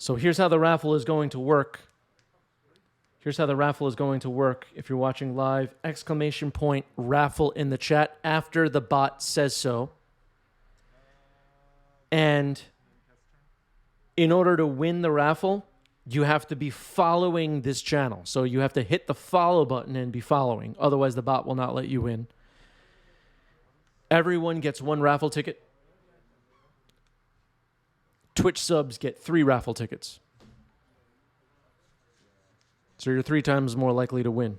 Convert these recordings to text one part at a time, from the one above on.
So here's how the raffle is going to work. Here's how the raffle is going to work. If you're watching live, exclamation point raffle in the chat after the bot says so. And in order to win the raffle, you have to be following this channel. So you have to hit the follow button and be following. Otherwise, the bot will not let you in. Everyone gets 1 raffle ticket. Twitch subs get 3 raffle tickets. So you're 3 times more likely to win.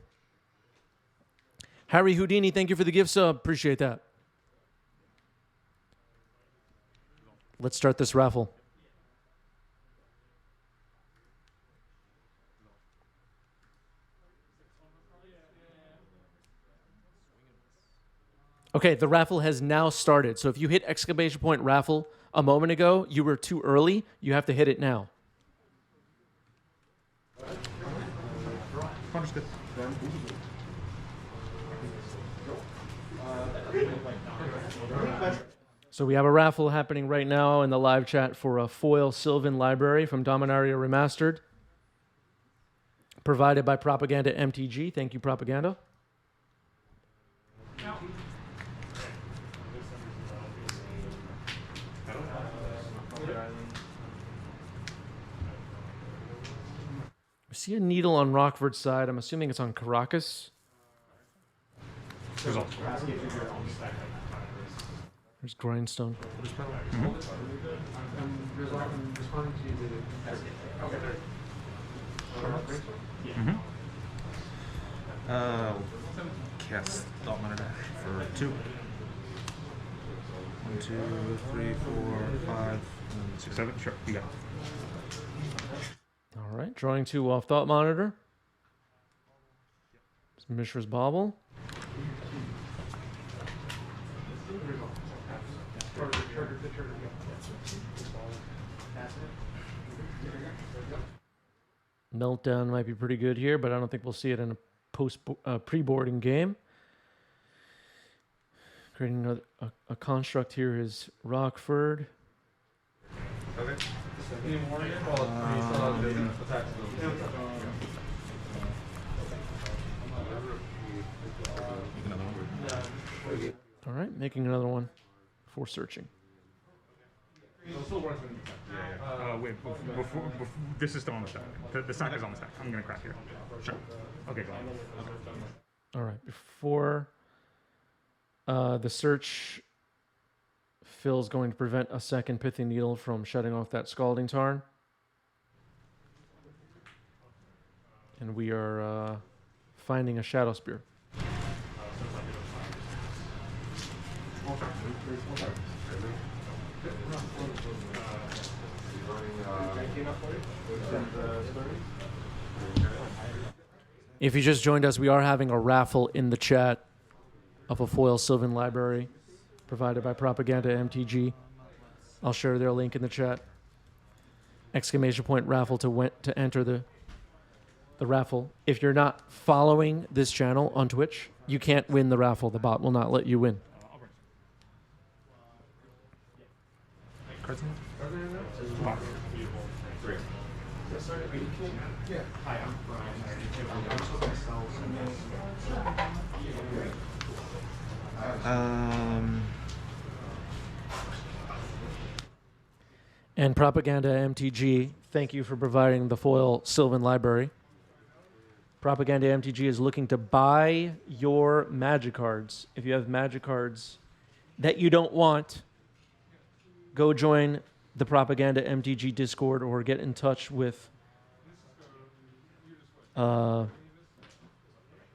Harry Houdini, thank you for the gift sub. Appreciate that. Let's start this raffle. Okay, the raffle has now started. So if you hit exclamation point raffle a moment ago, you were too early. You have to hit it now. So we have a raffle happening right now in the live chat for a foil Sylvan library from Dominaria Remastered, provided by Propaganda MTG. Thank you, Propaganda. I see a needle on Rockford's side. I'm assuming it's on Caracas. There's Grindstone. Cast Thought Monitor for 2. 1, 2, 3, 4, 5, 6, 7. Sure, you got it. All right, drawing 2 off Thought Monitor. It's Mishra's Bauble. Meltdown might be pretty good here, but I don't think we'll see it in a pre-boarding game. Creating another, a construct here is Rockford. Okay. All right, making another one for searching. Wait, before, this is still on the stack. The stack is on the stack. I'm going to crack here. Sure. Okay, go ahead. Okay. All right, before the search, Phil's going to prevent a second Pithing Needle from shutting off that Scalding Tarn. And we are finding a Shadow Spear. If you just joined us, we are having a raffle in the chat of a foil Sylvan library provided by Propaganda MTG. I'll share their link in the chat. Exclamation point raffle to enter the raffle. If you're not following this channel on Twitch, you can't win the raffle. The bot will not let you win. Hi, I'm Brian. And Propaganda MTG, thank you for providing the foil Sylvan library. Propaganda MTG is looking to buy your magic cards. If you have magic cards that you don't want, go join the Propaganda MTG Discord or get in touch with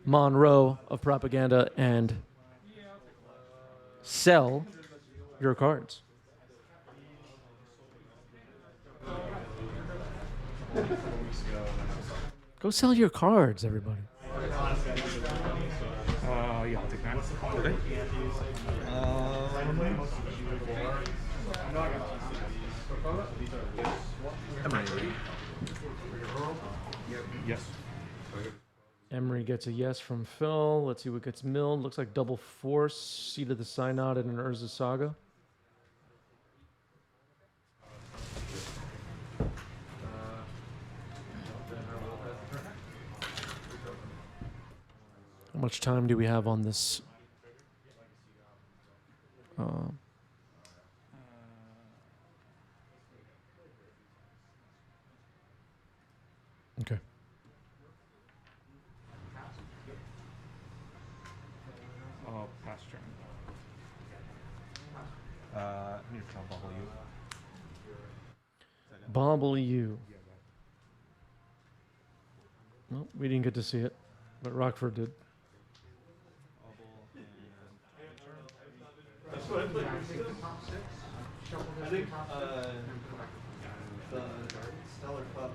Monroe of Propaganda and sell your cards. Go sell your cards, everybody. Yeah, I'll take that. Okay. Yes. Emery gets a yes from Phil. Let's see what gets milled. Looks like double force, Seed of the Synod, and an Urza Saga. How much time do we have on this? Okay. Pass turn. I need to bubble you. Bobble you. Well, we didn't get to see it, but Rockford did. I think the Stellar Cup.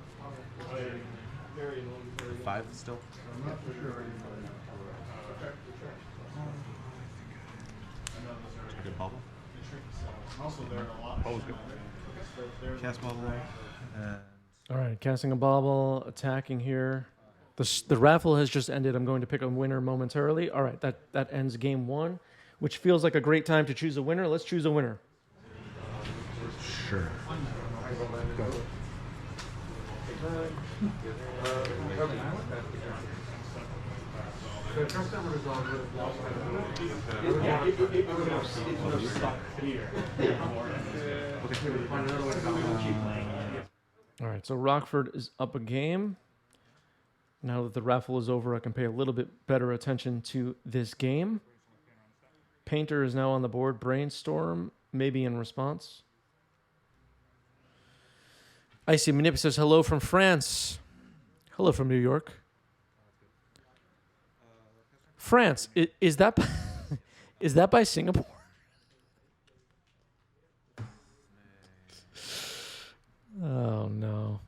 5 still. I'm not for sure. Good bubble. Bubble's good. Cast bubble. And All right, casting a bauble, attacking here. The raffle has just ended. I'm going to pick a winner momentarily. All right, that ends game 1, which feels like a great time to choose a winner. Let's choose a winner. sure. All right, so Rockford is up a game. Now that the raffle is over, I can pay a little bit better attention to this game. Painter is now on the board. Brainstorm, maybe in response. Icy Manip says hello from France. Hello from New York. France, is that is that by Singapore? Oh no.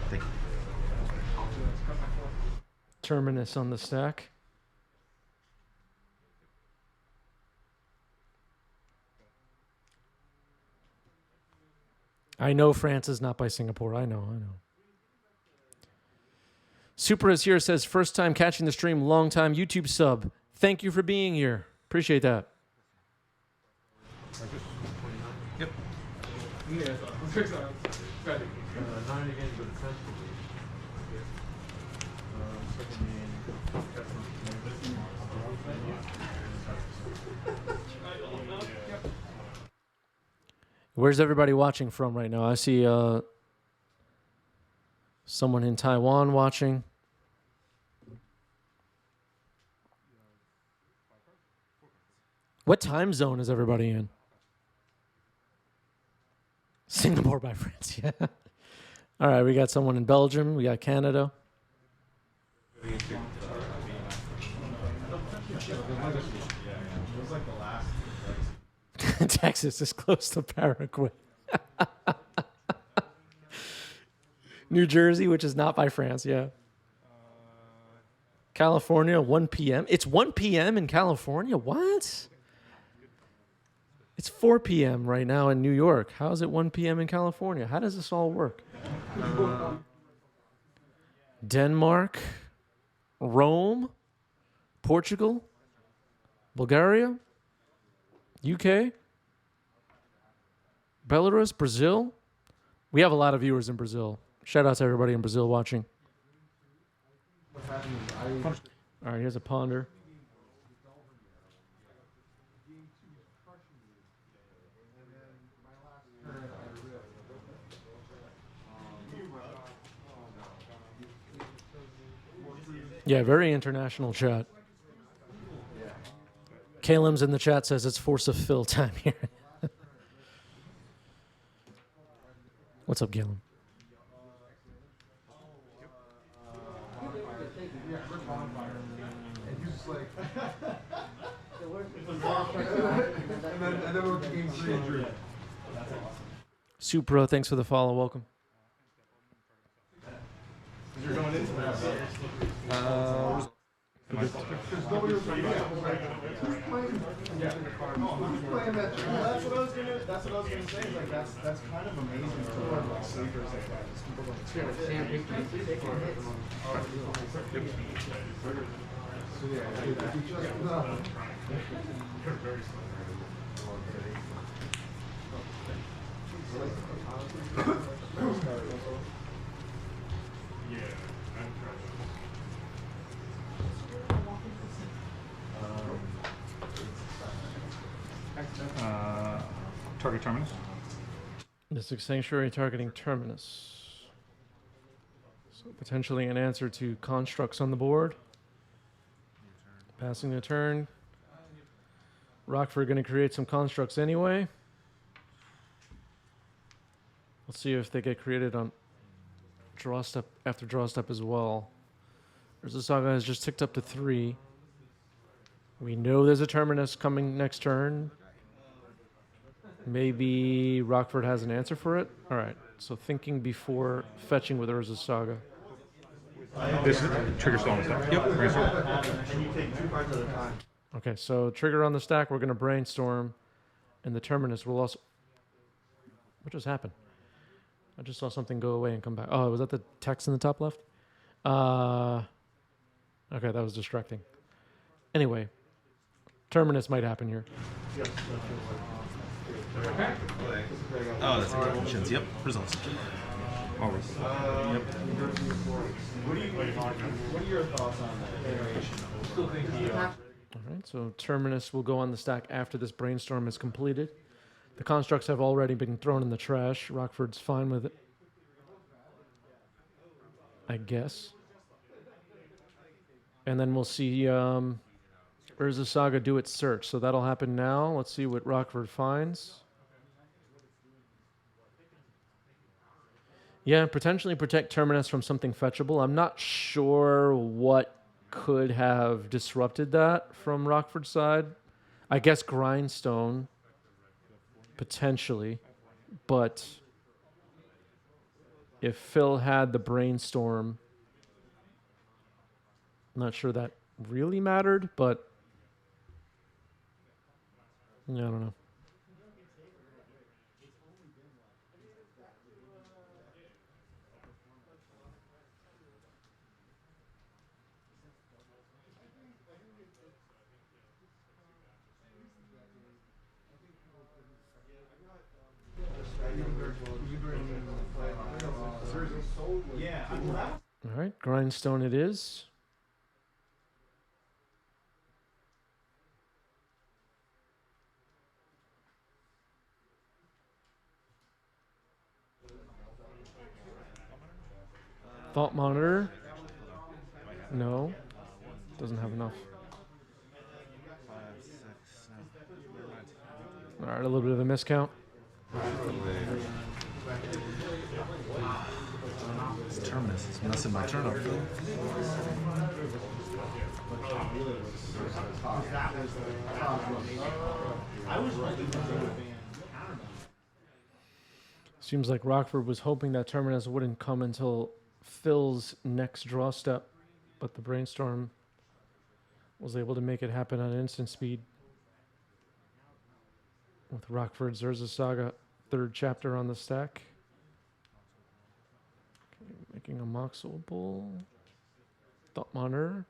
Thank you. Terminus on the stack. I know France is not by Singapore. I know. Super is here, says first time catching the stream, long time YouTube sub. Thank you for being here. Appreciate that. Yep. Where's everybody watching from right now? I see someone in Taiwan watching. What time zone is everybody in? Singapore by France, yeah. All right, we got someone in Belgium. We got Canada. Texas is close to Paraguay. New Jersey, which is not by France, yeah. California, 1 p.m. It's 1 p.m. in California? What? It's 4 p.m. right now in New York. How is it 1 p.m. in California? How does this all work? Denmark, Rome, Portugal, Bulgaria, UK, Belarus, Brazil. We have a lot of viewers in Brazil. Shout out to everybody in Brazil watching. All right, here's a ponder. Yeah, very international chat. Kalem's in the chat says it's force of fill time here. What's up, Calem? Supro, thanks for the follow. Welcome. That's what I was gonna say. Like that's kind of amazing for like sleepers like that. Just people like so yeah, if you just Target terminus. Mystic Sanctuary targeting Terminus. So potentially an answer to constructs on the board. Passing the turn. Rockford going to create some constructs anyway. Let's see if they get created on draw step after draw step as well. Urza Saga has just ticked up to 3. We know there's a Terminus coming next turn. Maybe Rockford has an answer for it. All right. So thinking before fetching with Urza Saga. This is trigger still on the stack. Yep. Brainstorm. And you take 2 cards at a time. Okay, so trigger on the stack. We're going to brainstorm, and the Terminus will also. What just happened? I just saw something go away and come back. Oh, was that the text in the top left? Okay, that was distracting. Anyway, Terminus might happen here. Oh, that's executions. Yep. Results. Always. What are your thoughts on that variation? All right, so Terminus will go on the stack after this brainstorm is completed. The constructs have already been thrown in the trash. Rockford's fine with it, I guess. And then we'll see Urza Saga do its search. So that'll happen now. Let's see what Rockford finds. Yeah, potentially protect Terminus from something fetchable. I'm not sure what could have disrupted that from Rockford's side. I guess Grindstone, potentially. But if Phil had the brainstorm, I'm not sure that really mattered, but yeah, I don't know. All right, Grindstone it is. Thought Monitor. No. Doesn't have enough. 5, 6, 7. All right, a little bit of a miscount. It's Terminus. It's messing my turn up. Seems like Rockford was hoping that Terminus wouldn't come until Phil's next draw step, but the brainstorm was able to make it happen on instant speed. With Rockford's Urza Saga, 3rd chapter on the stack. Okay, making a Moxel Bull. Thought Monitor.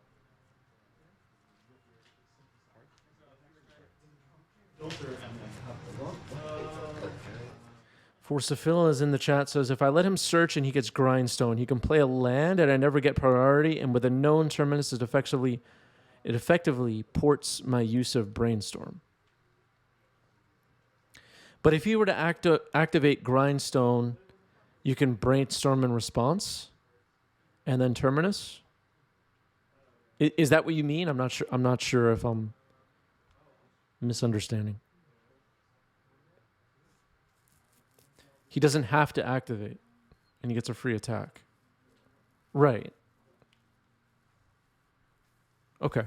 Forcefil is in the chat, says, if I let him search and he gets Grindstone, he can play a land and I never get priority, and with a known Terminus, it effectively ports my use of Brainstorm. But if you were to activate Grindstone, you can Brainstorm in response, and then Terminus. Is that what you mean? I'm not sure. I'm not sure if I'm misunderstanding. He doesn't have to activate, and he gets a free attack. Right. Okay.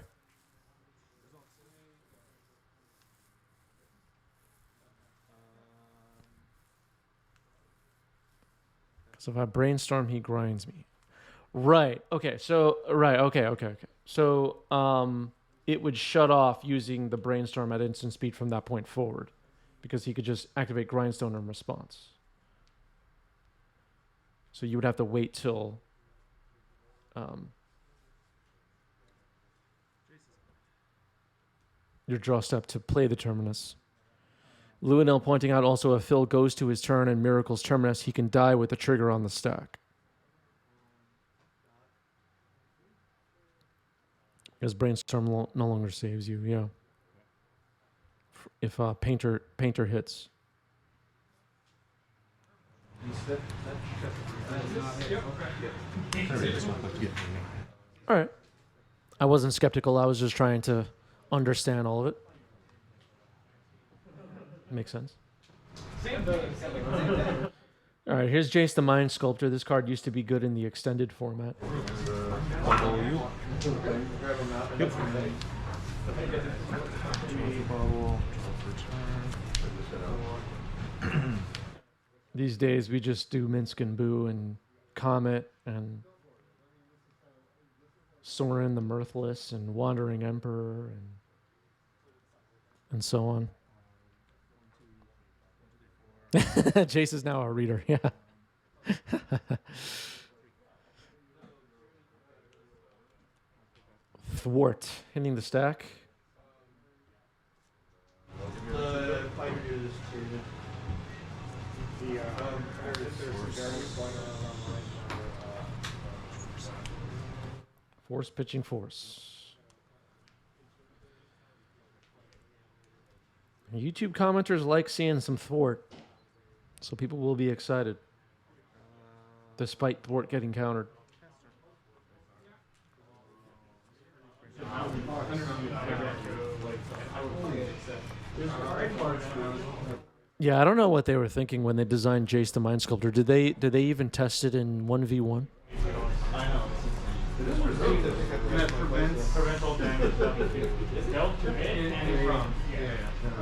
So if I brainstorm, he grinds me. Right. Okay. So Okay. So it would shut off using the brainstorm at instant speed from that point forward, because he could just activate Grindstone in response. So you would have to wait till your draw step to play the Terminus. Luinil pointing out also, if Phil goes to his turn and miracles Terminus, he can die with the trigger on the stack. Because Brainstorm no longer saves you, yeah. if painter hits. All right. I wasn't skeptical. I was just trying to understand all of it. Makes sense. All right, here's Jace the Mind Sculptor. This card used to be good in the extended format. These days, we just do Minsk and Boo and Comet and Soren the Mirthless and Wandering Emperor and so on. Jace is now a reader, yeah. Thwart, hitting the stack. Force pitching force. YouTube commenters like seeing some thwart, so people will be excited, despite thwart getting countered. Yeah, I don't know what they were thinking when they designed Jace the Mind Sculptor. Did they even test it in 1v1? That prevents all damage. It's dealt to it and from.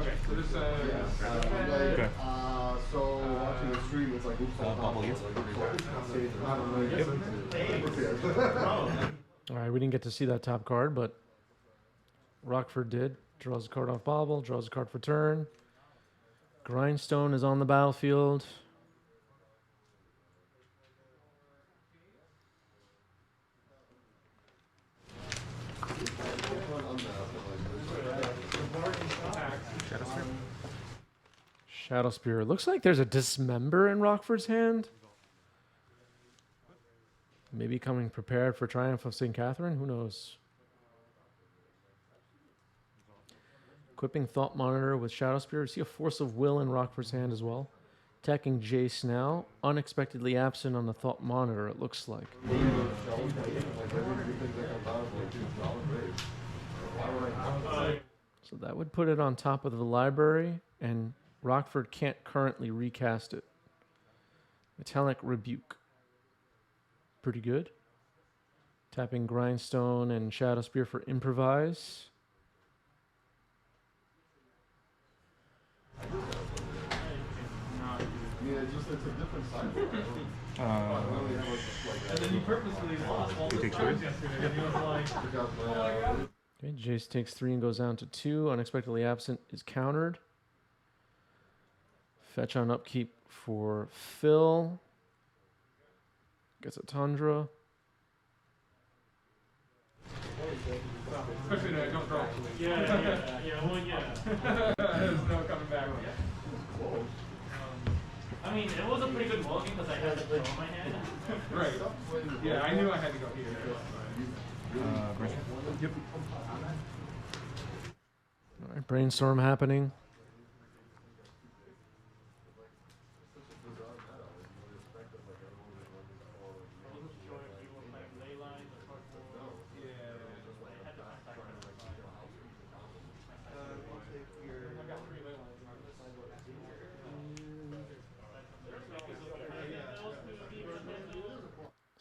Okay, so this Okay. so watching the stream, it's like bubble yes. All right, we didn't get to see that top card, but Rockford did. Draws a card off bobble, draws a card for turn. Grindstone is on the battlefield. Shadow Spear. Looks like there's a Dismember in Rockford's hand. Maybe coming prepared for Triumph of St. Catherine. Who knows? Equipping Thought Monitor with Shadow Spear. See a Force of Will in Rockford's hand as well. Attacking Jace now. Unexpectedly absent on the Thought Monitor, it looks like. So that would put it on top of the library, and Rockford can't currently recast it. Metallic Rebuke. Pretty good. Tapping Grindstone and Shadow Spear for Improvise. Yeah, just it's a different side. And then you purposely lost all the cards yesterday. And he was like, Okay, Jace takes 3 and goes down to 2. Unexpectedly absent is countered. Fetch on upkeep for Phil. Gets a Tundra. especially no, don't draw. There's no coming back. I mean, it was a pretty good walking because I had the throw in my hand. Right. Yeah, I knew I had to go here. Yep. All right, brainstorm happening.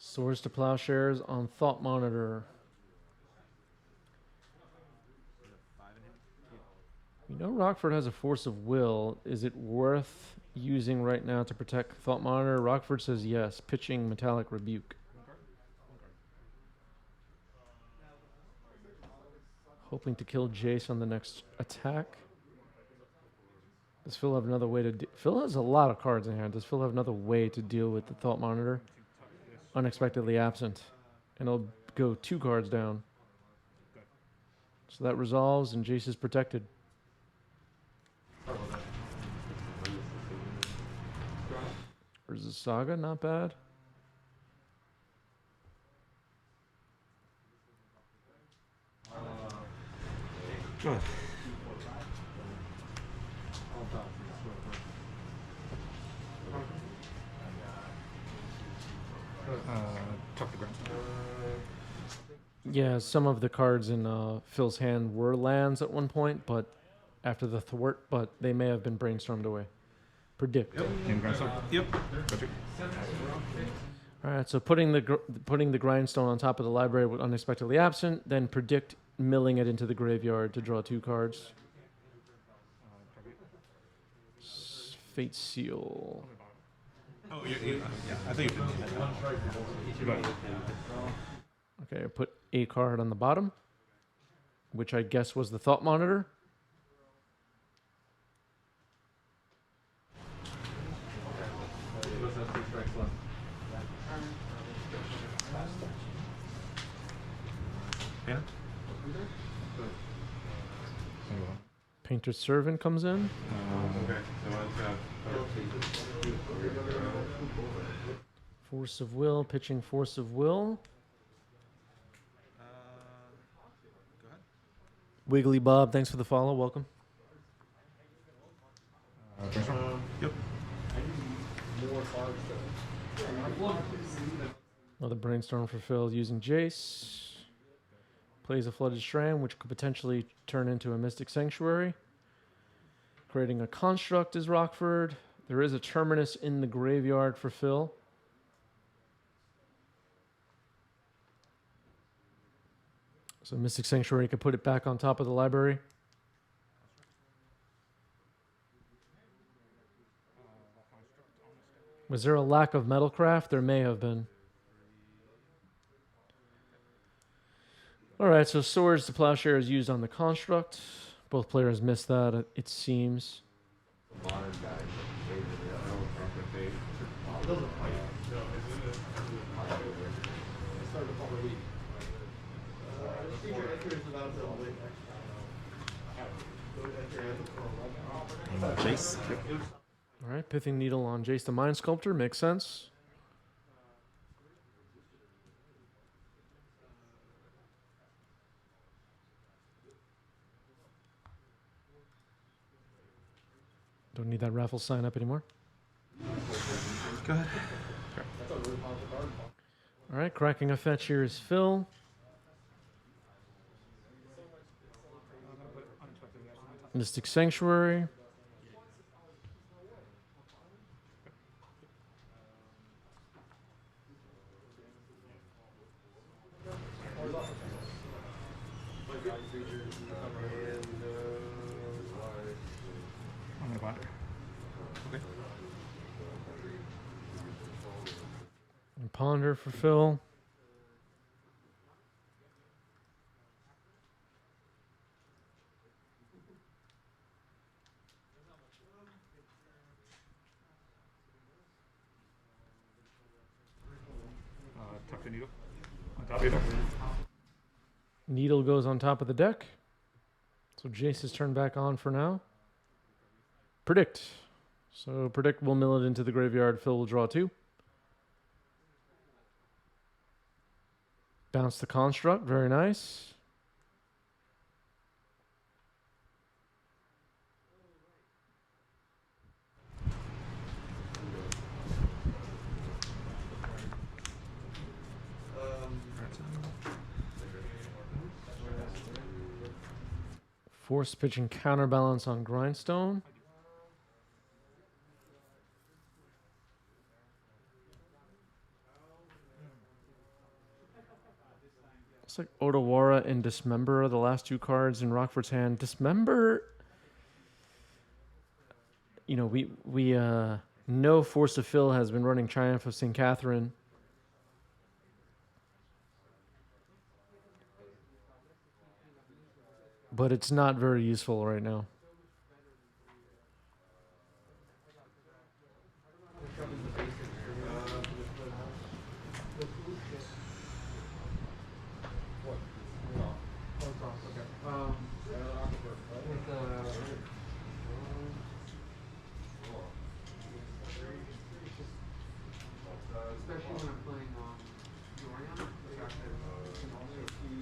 Swords to Plowshares on Thought Monitor. You know Rockford has a Force of Will. Is it worth using right now to protect Thought Monitor? Rockford says yes. Pitching Metallic Rebuke. Hoping to kill Jace on the next attack. Does Phil have another way to... Phil has a lot of cards in hand. Does Phil have another way to deal with the Thought Monitor? Unexpectedly absent. And it'll go 2 cards down. So that resolves and Jace is protected. There's a Saga, not bad. Good. Yeah, some of the cards in Phil's hand were lands at one point, but after the thwart, but they may have been brainstormed away. Predict. Name grindstone. Yep. Got you. All right, so putting the grindstone on top of the library with unexpectedly absent, then predict milling it into the graveyard to draw 2 cards. Fate Seal. Oh, yeah. I think you did. Go ahead. Okay, I put a card on the bottom, which I guess was the Thought Monitor. Yeah. Painter's Servant comes in. Force of Will, pitching Force of Will. Go ahead. Wiggly Bob, thanks for the follow. Welcome. Brainstorm. Yep. Another brainstorm for Phil using Jace. Plays a Flooded Strand, which could potentially turn into a Mystic Sanctuary. Creating a construct is Rockford. There is a Terminus in the graveyard for Phil. So Mystic Sanctuary could put it back on top of the library. Was there a lack of Metalcraft? There may have been. All right, so Swords to Plowshare is used on the construct. Both players missed that, it seems. Jace. Yep. All right, Pithing Needle on Jace the Mind Sculptor makes sense. Don't need that raffle sign up anymore. Go ahead. All right, cracking a fetch here is Phil. Mystic Sanctuary. I'm gonna binder. Okay. And Ponder for Phil. Tuck the needle. On top of your deck. Needle goes on top of the deck. So Jace is turned back on for now. Predict. So Predict will mill it into the graveyard. Phil will draw 2. Bounce the Construct. Very nice. Force pitching Counterbalance on Grindstone. Looks like Otawara and Dismember are the last 2 cards in Rockford's hand. Dismember, you know, we know Force of Phil has been running Triumph of St. Catherine. But it's not very useful right now. Especially when I'm playing Dorian, can also see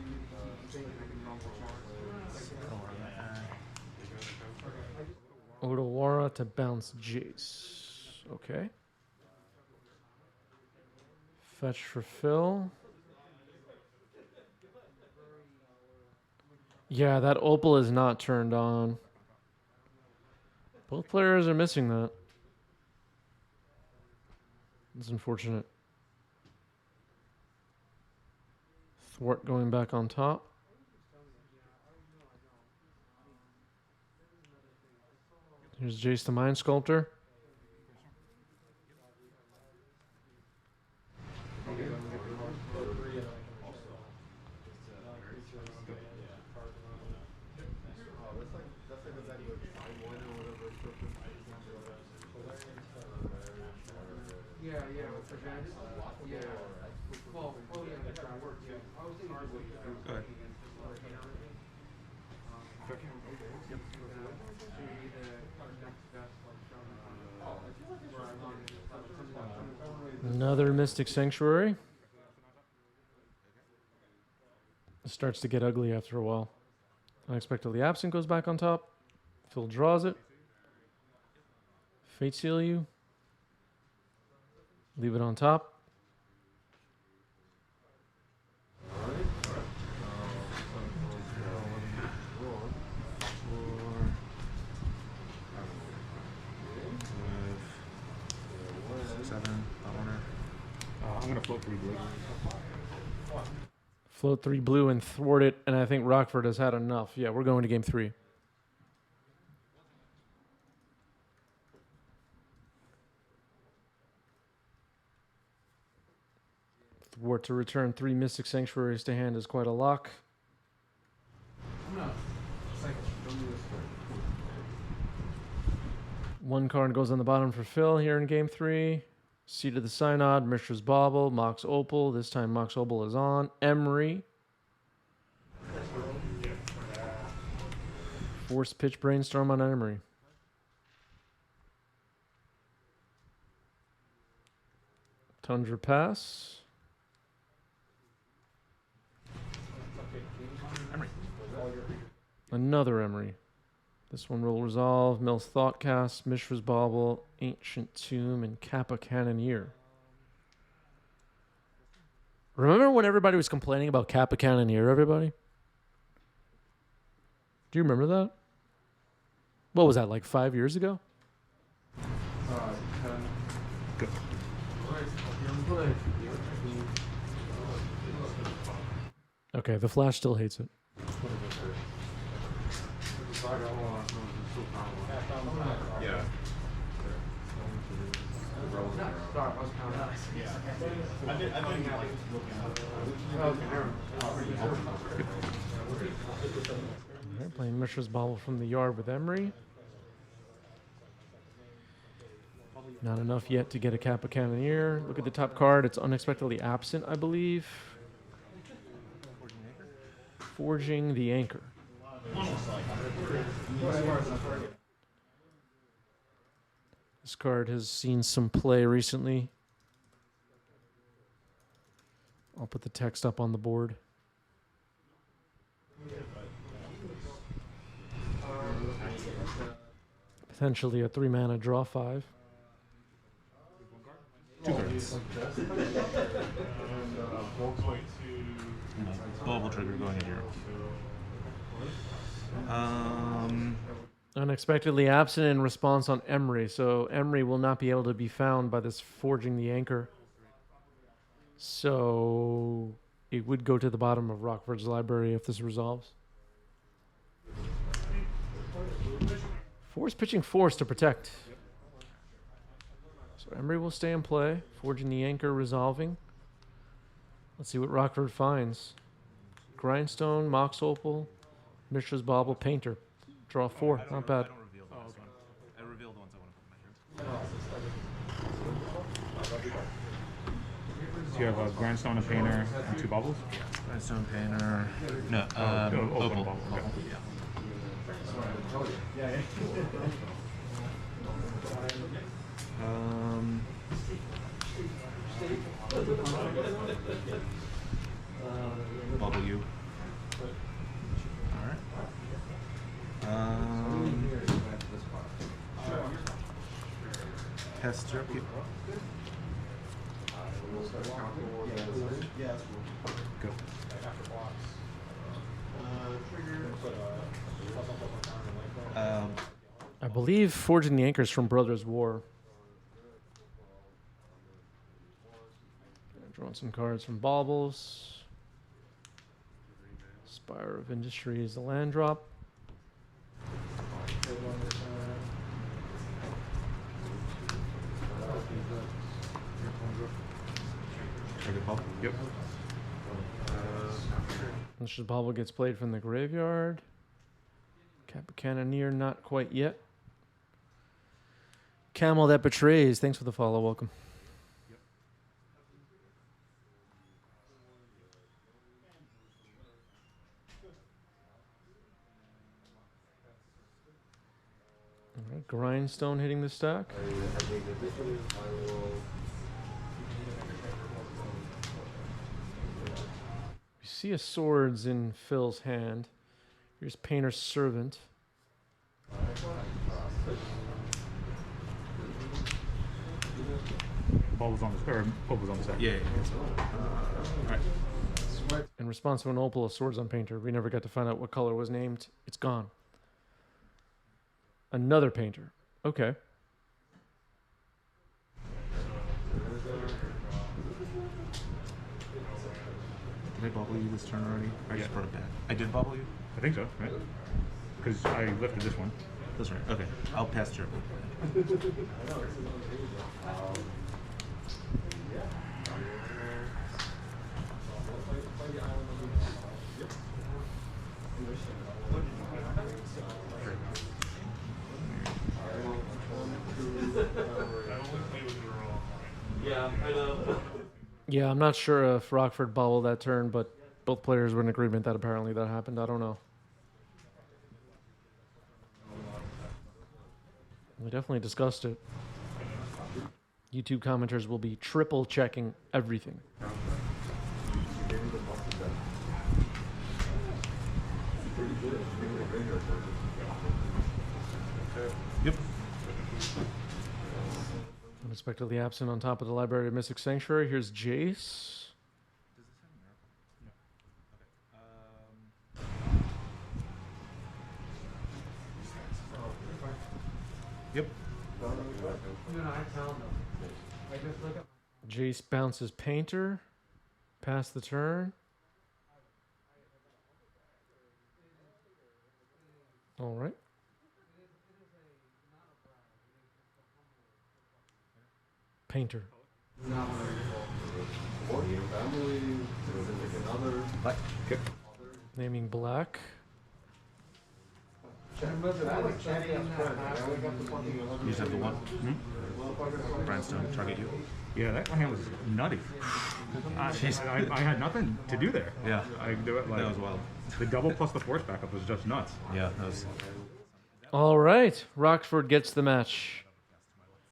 things I can roll for Otawara to bounce Jace. Okay. Fetch for Phil. Yeah, that opal is not turned on. Both players are missing that. It's unfortunate. Thwart going back on top. Here's Jace the Mind Sculptor. Yeah, with the Venice. Yeah. Well, oh yeah, that's how it works. Yeah. I was thinking of what you guys Go ahead. Another Mystic Sanctuary. It starts to get ugly after a while. Unexpectedly Absent goes back on top. Phil draws it. Fate Seal you. Leave it on top. I'm gonna float 3 blue. Float 3 blue and thwart it, and I think Rockford has had enough. Yeah, we're going to game 3. Thwart to return 3 Mystic Sanctuaries to hand is quite a lock. One card goes on the bottom for Phil here in game 3. Seed of the Synod, Mishra's Bauble, Mox Opal. This time Mox Opal is on. Emery. Force pitch Brainstorm on Emery. Tundra Pass. Emery. Another Emery. This one will resolve Mill's Thoughtcast, Mishra's Bauble, Ancient Tomb, and Kappa Cannoneer. Remember when everybody was complaining about Kappa Cannoneer, everybody? Do you remember that? What was that, like 5 years ago? Good. Okay, the Flash still hates it. Yeah. Alright, playing Mishra's Bauble from the yard with Emery. Not enough yet to get a Kappa Cannoneer. Look at the top card. It's unexpectedly absent, I believe. Forging the Anchor. This card has seen some play recently. I'll put the text up on the board. Potentially a 3-mana draw 5. 2 cards. Bubble trigger going in here. Unexpectedly absent in response on Emery, so Emery will not be able to be found by this Forging the Anchor. So it would go to the bottom of Rockford's library if this resolves. Force pitching Force to protect. So Emery will stay in play. Forging the Anchor resolving. Let's see what Rockford finds. Grindstone, Mox Opal, Mishra's Bauble, Painter. Draw 4, not bad. I don't reveal the ones. I reveal the ones I want to put in my hand. So you have a Grindstone, a Painter, and 2 bubbles? Grindstone painter. No, open opal. bubble, okay. Yeah. Bubble you. Alright. Tester. Keep. Go. I believe Forging the Anchors from Brothers War. Drawing some cards from Baubles. Spire of Industry is the land drop. Target bubble. Yep. This Bauble gets played from the graveyard. Cap Cannoneer, not quite yet. Camel That Betrays, thanks for the follow, welcome. All right, Grindstone hitting the stack. You see a swords in Phil's hand. Here's Painter's Servant. Bubbles on the bubbles on the stack. Yeah. Alright. In response to an opal of Swords on Painter, we never got to find out what color was named. It's gone. Another Painter. Okay. Did I bubble you this turn already? I just brought it back. I did bubble you? I think so, right? Because I lifted this one. That's right. Okay. I'll pass turn. Yeah, I'm not sure if Rockford bobbled that turn, but both players were in agreement that apparently that happened. I don't know. We definitely discussed it. YouTube commenters will be triple checking everything. Yep. Unexpectedly absent on top of the Library of Mystic Sanctuary. Here's Jace. Yep. Jace bounces Painter. Pass the turn. All right. Painter. Black. Okay. Naming black. You just have the one. Grindstone. Target you. Yeah, that hand was nutty. I had nothing to do there. Yeah. I do it like That was wild. the double plus the force backup was just nuts. Yeah. That was. All right. Rockford gets the match.